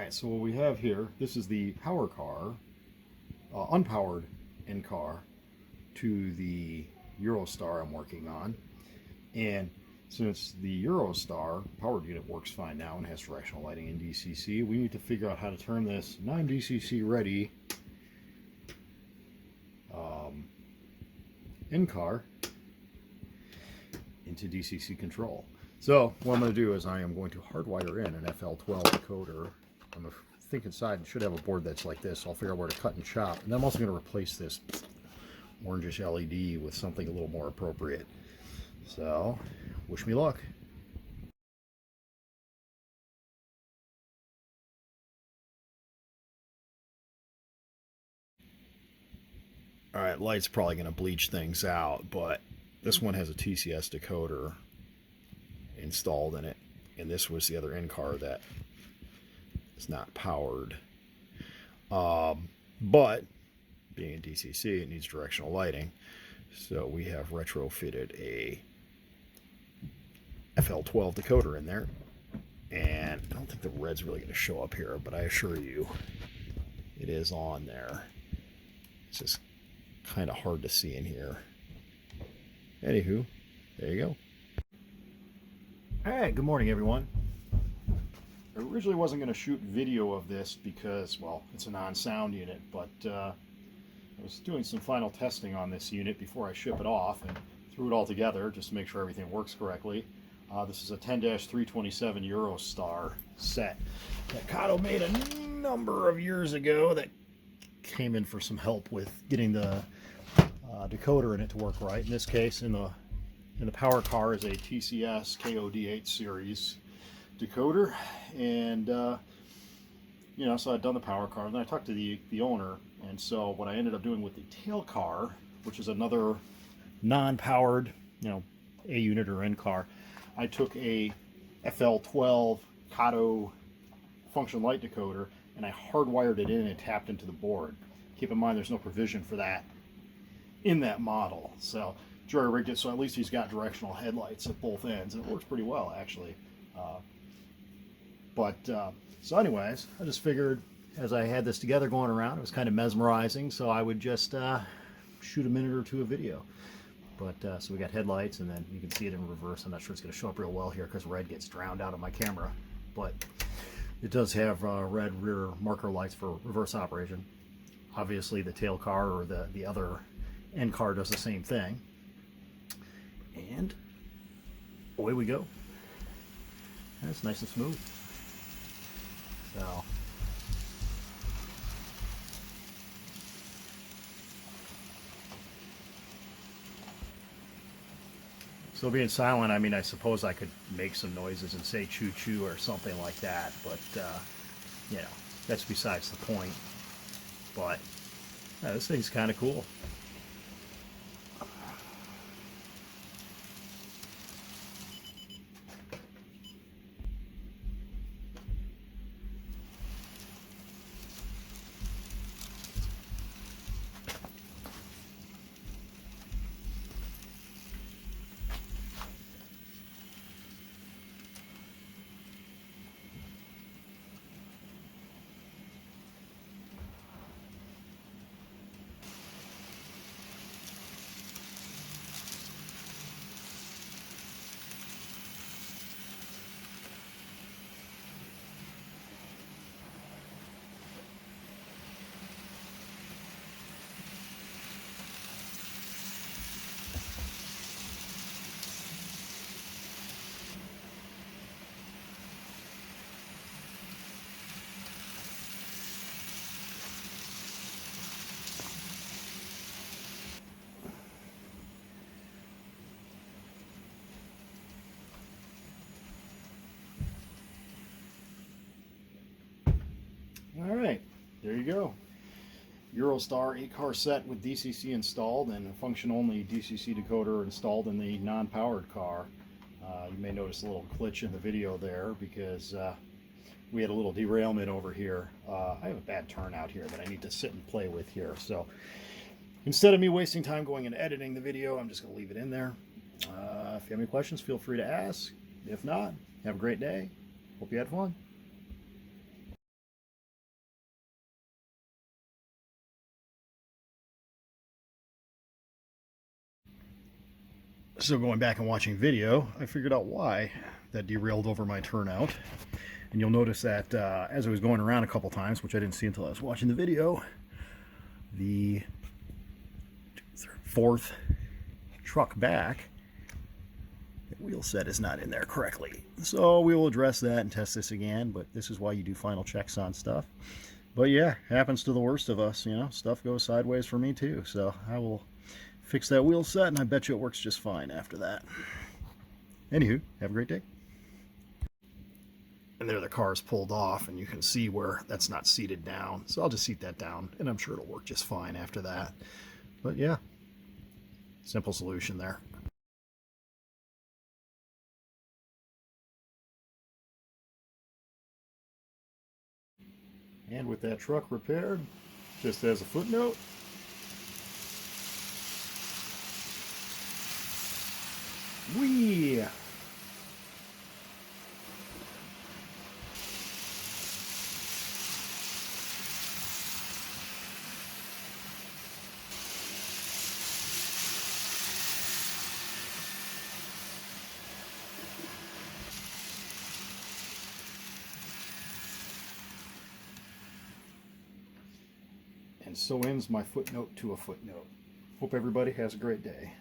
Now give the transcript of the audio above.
Alright, so what we have here, this is the power car, unpowered in-car to the Eurostar I'm working on. And since the Eurostar powered unit works fine now and has directional lighting in DCC, we need to figure out how to turn this non-DCC ready in-car into DCC control. So what I'm going to do is I am going to hardwire in an FL12 decoder. I'm thinking inside it should have a board that's like this, so I'll figure out where to cut and chop. And then I'm also going to replace this orangish LED with something a little more appropriate. So, wish me luck. Alright, light's probably going to bleach things out, but this one has a TCS decoder installed in it, and this was the other in-car that is not powered. But being in DCC, it needs directional lighting, so we have retrofitted a FL12 decoder in there, and I don't think the red's really going to show up here, but I assure you it is on there. It's just kind of hard to see in here. Anywho, there you go. Alright, good morning everyone. I originally wasn't going to shoot video of this because, well, it's a non-sound unit, but I was doing some final testing on this unit before I ship it off and threw it all together just to make sure everything works correctly. This is a 10-327 Eurostar set that Kato made a number of years ago that came in for some help with getting the decoder in it to work right. In this case, in the power car is a TCS KOD8 series decoder, and you know, so I'd done the power car, and then I talked to the owner, and so what I ended up doing with the tail car, which is another non-powered, you know, A unit or N car, I took a FL12 Kato function light decoder and I hardwired it in and tapped into the board. Keep in mind there's no provision for that in that model, so Jory rigged it so at least he's got directional headlights at both ends, and it works pretty well actually. So anyways, I just figured as I had this together going around, it was kind of mesmerizing, so I would just shoot a minute or two of video. But so we got headlights, and then you can see it in reverse. I'm not sure it's going to show up real well here because red gets drowned out of my camera, but it does have red rear marker lights for reverse operation. Obviously the tail car or the other end car does the same thing. And away we go. And it's nice and smooth. So being silent, I mean, I suppose I could make some noises and say choo-choo or something like that, but, you know, that's besides the point. But this thing's kind of cool. Alright, there you go. Eurostar 8-car set with DCC installed and a function-only DCC decoder installed in the non-powered car. You may notice a little glitch in the video there because we had a little derailment over here. I have a bad turnout here that I need to sit and play with here. So instead of me wasting time going and editing the video, I'm just going to leave it in there. If you have any questions, feel free to ask. If not, have a great day. Hope you had fun. So going back and watching video, I figured out why that derailed over my turnout. And you'll notice that as I was going around a couple times, which I didn't see until I was watching the video, the fourth truck back, the wheel set is not in there correctly. So we will address that and test this again, but this is why you do final checks on stuff. But yeah, happens to the worst of us, you know, stuff goes sideways for me too. So I will fix that wheel set, and I bet you it works just fine after that. Anywho, have a great day. And there the car is pulled off, and you can see where that's not seated down. So I'll just seat that down, and I'm sure it'll work just fine after that. But yeah, simple solution there. And with that truck repaired, just as a footnote, whee! And so ends my footnote to a footnote. Hope everybody has a great day.